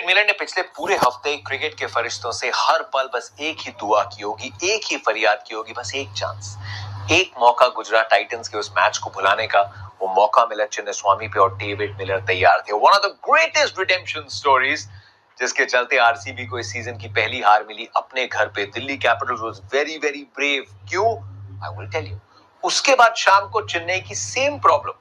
David Miller ने पिछले पूरे हफ्ते क्रिकेट के फरिश्तों से हर पल बस एक ही दुआ की होगी, एक ही फरियाद की होगी, बस एक चांस, एक मौका गुजरात टाइटंस के उस मैच को भुलाने का। वो मौका मिला चिन्नास्वामी पे और डेविड मिलर तैयार थे। One of the greatest redemption stories, जिसके चलते आरसीबी को इस सीजन की पहली हार मिली अपने घर पे। Delhi capitals was very very brave. क्यों? I will tell you. उसके बाद शाम को चेन्नई की same problem.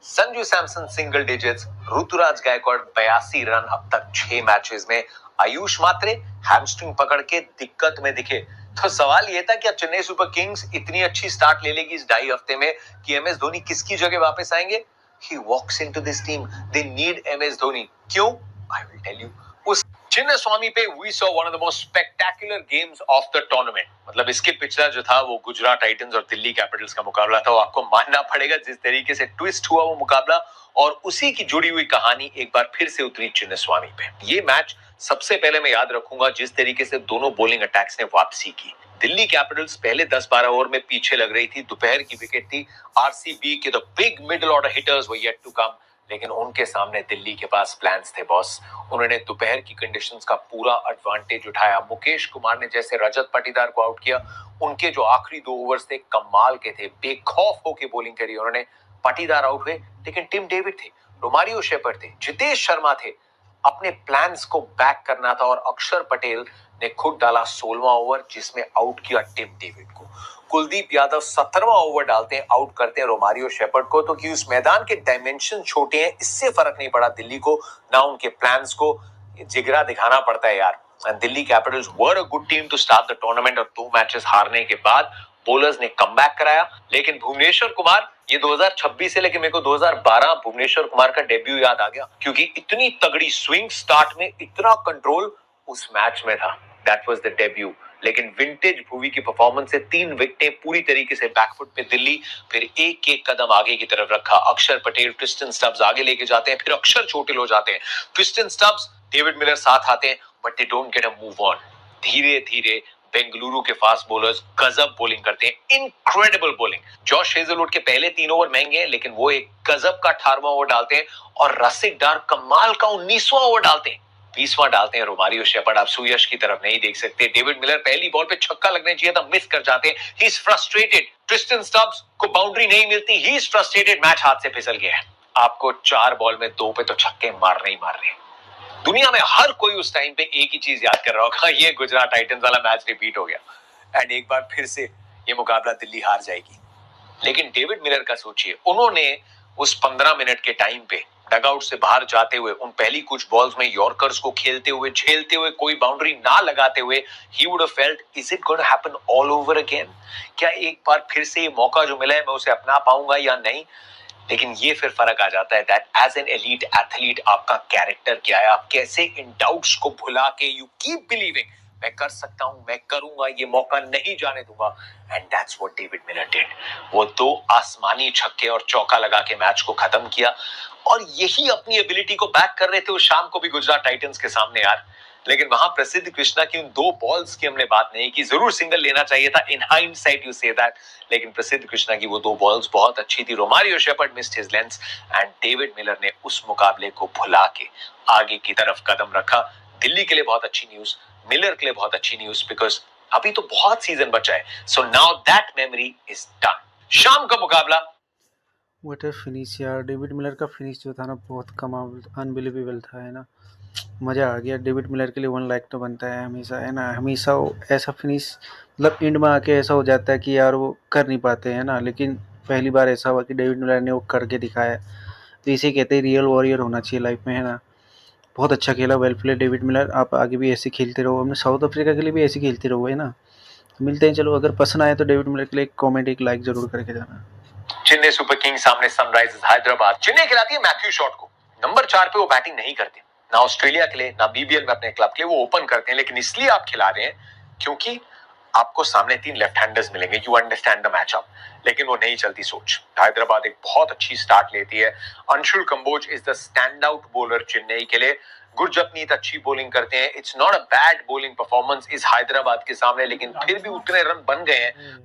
Sanju Samson single digits, Ruturaj Gaikwad 82 run अब तक 6 मैचेस में। आयुष मात्रे हैमस्ट्रिंग पकड़ के दिक्कत में दिखे। तो सवाल ये था कि चेन्नई सुपर किंग्स इतनी अच्छी स्टार्ट ले लेगी इस 2.5 हफ्ते में कि एमएस धोनी किसकी जगह वापस आएंगे? He walks into this team. They need MS Dhoni. क्यों? I will tell you. उस चिन्नास्वामी पे we saw one of the most spectacular games of the tournament. मतलब इसके पिछला जो था वो गुजरात टाइटंस और दिल्ली कैपिटल्स का मुकाबला था। वो आपको मानना पड़ेगा जिस तरीके से ट्विस्ट हुआ वो मुकाबला, और उसी की जुड़ी हुई कहानी एक बार फिर से उतरी चिन्नास्वामी पे। ये मैच सबसे पहले मैं याद रखूंगा जिस तरीके से दोनों बॉलिंग अटैक्स ने वापसी की। दिल्ली कैपिटल्स पहले 10-12 ओवर में पीछे लग रही थी, दोपहर की विकेट थी। आरसीबी के the big middle order hitters were yet to come, लेकिन उनके सामने दिल्ली के पास प्लान्स थे बॉस। उन्होंने दोपहर की कंडीशंस का पूरा एडवांटेज उठाया। मुकेश कुमार ने जैसे रजत पाटीदार को आउट किया, उनके जो आखिरी 2 ओवर्स थे कमाल के थे। बेखौफ होकर बॉलिंग करी उन्होंने। पाटीदार आउट हुए, लेकिन टिम डेविड थे, रोमारियो शेपर्ड थे, जितेश शर्मा थे। अपने प्लान्स को बैक करना था, और अक्षर पटेल ने खुद डाला 16वां ओवर, जिसमें आउट किया टिम डेविड को। कुलदीप यादव 17वां ओवर डालते हैं, आउट करते हैं रोमारियो शेपर्ड को। तो कि उस मैदान के डायमेंशन छोटे हैं, इससे फर्क नहीं पड़ा दिल्ली को, ना उनके प्लान्स को। जिगरा दिखाना पड़ता है यार। Delhi capitals were a good team to start the tournament, और 2 मैचेस हारने के बाद बॉलर्स ने कमबैक कराया। लेकिन भुवनेश्वर कुमार, ये 2026 से लेके मेरे को 2012 भुवनेश्वर कुमार का डेब्यू याद आ गया, क्योंकि इतनी तगड़ी स्विंग, स्टार्ट में इतना कंट्रोल उस मैच में था। That was the debut. लेकिन विंटेज भुवी की परफॉर्मेंस से 3 विकेटें पूरी तरीके से बैकफुट पे दिल्ली, फिर एक कदम आगे की तरफ रखा। अक्षर पटेल, ट्रिस्टन स्टब्स आगे लेके जाते हैं, फिर अक्षर चोटिल हो जाते हैं। ट्रिस्टन स्टब्स, डेविड मिलर साथ आते हैं, but they don't get a move on. धीरे धीरे बेंगलुरु के फास्ट बॉलर्स गजब बॉलिंग करते हैं, इनक्रेडिबल बॉलिंग। जॉश हेजलवुड के पहले 3 ओवर महंगे हैं, लेकिन वो एक गजब का 18वां ओवर डालते हैं, और रसिक डार कमाल का 19वां ओवर डालते हैं। 20वां डालते हैं रोमारियो शेपर्ड। आप सुयश की तरफ नहीं देख सकते। डेविड मिलर पहली बॉल पे छक्का लगने चाहिए था, मिस कर जाते हैं। He is frustrated. Tristan Stubbs को बाउंड्री नहीं मिलती, ही इज फ्रस्ट्रेटेड। मैच हाथ से फिसल गया है। आपको 4 बॉल में 2 पे तो छक्के मारने ही मारने। दुनिया में हर कोई उस टाइम पे एक ही चीज याद कर रहा होगा, ये गुजरात टाइटंस वाला मैच रिपीट हो गया, एंड एक बार फिर से ये मुकाबला दिल्ली हार जाएगी। लेकिन डेविड मिलर का सोचिए, उन्होंने उस 15 मिनट के टाइम पे डगआउट से बाहर जाते हुए, उन पहली कुछ बॉल्स में यॉर्कर्स को खेलते हुए, झेलते हुए, कोई बाउंड्री ना लगाते हुए, he would have felt, is it going to happen all over again? क्या एक बार फिर से ये मौका जो मिला है मैं उसे अपना पाऊंगा या नहीं? लेकिन ये फिर फर्क आ जाता है that as an elite athlete आपका कैरेक्टर क्या है। आप कैसे इन डाउट्स को भुला के यू कीप बिलीविंग, मैं कर सकता हूं, मैं करूंगा, ये मौका नहीं जाने दूंगा। And that's what David Miller did. वो 2 आसमानी छक्के और चौका लगा के मैच को खत्म किया, और यही अपनी एबिलिटी को बैक कर रहे थे उस शाम को भी गुजरात टाइटंस के सामने यार। लेकिन वहां प्रसिद्ध कृष्णा की उन 2 बॉल्स की हमने बात नहीं की। जरूर सिंगल लेना चाहिए था, in hindsight you say that, लेकिन प्रसिद्ध कृष्णा की वो 2 बॉल्स बहुत अच्छी थी। Romario Shepherd missed his length, and David Miller ने उस मुकाबले को भुला के आगे की तरफ कदम रखा। दिल्ली के लिए बहुत अच्छी न्यूज, मिलर के लिए बहुत अच्छी न्यूज, बिकॉज अभी तो बहुत सीजन बचा है। So now that memory is done. शाम का मुकाबला, व्हाट अ फिनिश यार। डेविड मिलर का फिनिश जो था ना, बहुत कमाल, अनबिलीवेबल था, है ना। मज़ा आ गया। डेविड मिलर के लिए 1 लाख तो बनता है हमेशा, है ना। हमेशा वो ऐसा फिनिश, मतलब एंड में आके ऐसा हो जाता है कि यार वो कर नहीं पाते हैं ना, लेकिन पहली बार ऐसा हुआ कि डेविड मिलर ने वो करके दिखाया। तो इसे कहते हैं रियल वॉरियर होना चाहिए लाइफ में, है ना। बहुत अच्छा खेला, वेल प्ले डेविड मिलर। आप आगे भी ऐसे खेलते रहो, हमने साउथ अफ्रीका के लिए भी ऐसे खेलते रहो, है ना। मिलते हैं, चलो। अगर पसंद आए तो डेविड मिलर के लिए एक कॉमेंट, एक लाइक जरूर करके जाना। चेन्नई सुपर किंग्स सामने सनराइजर्स हैदराबाद। चेन्नई खिलाती है मैथ्यू शॉट को। नंबर 4 पे वो बैटिंग नहीं करते, ना ऑस्ट्रेलिया के लिए, ना बीबीएल में अपने क्लब के लिए वो ओपन करते हैं। लेकिन इसलिए आप खिला रहे हैं क्योंकि आपको सामने 3 लेफ्ट हैंडर्स मिलेंगे, यू अंडरस्टैंड द मैचअप। लेकिन वो नहीं चलती सोच। हैदराबाद एक बहुत अच्छी स्टार्ट लेती है। Anshul Kamboj is the stand out bowler Chennai के लिए। गुरजपनीत अच्छी बॉलिंग करते हैं। It's not a bad bowling performance इस हैदराबाद के सामने, लेकिन फिर भी उतने रन बन गए हैं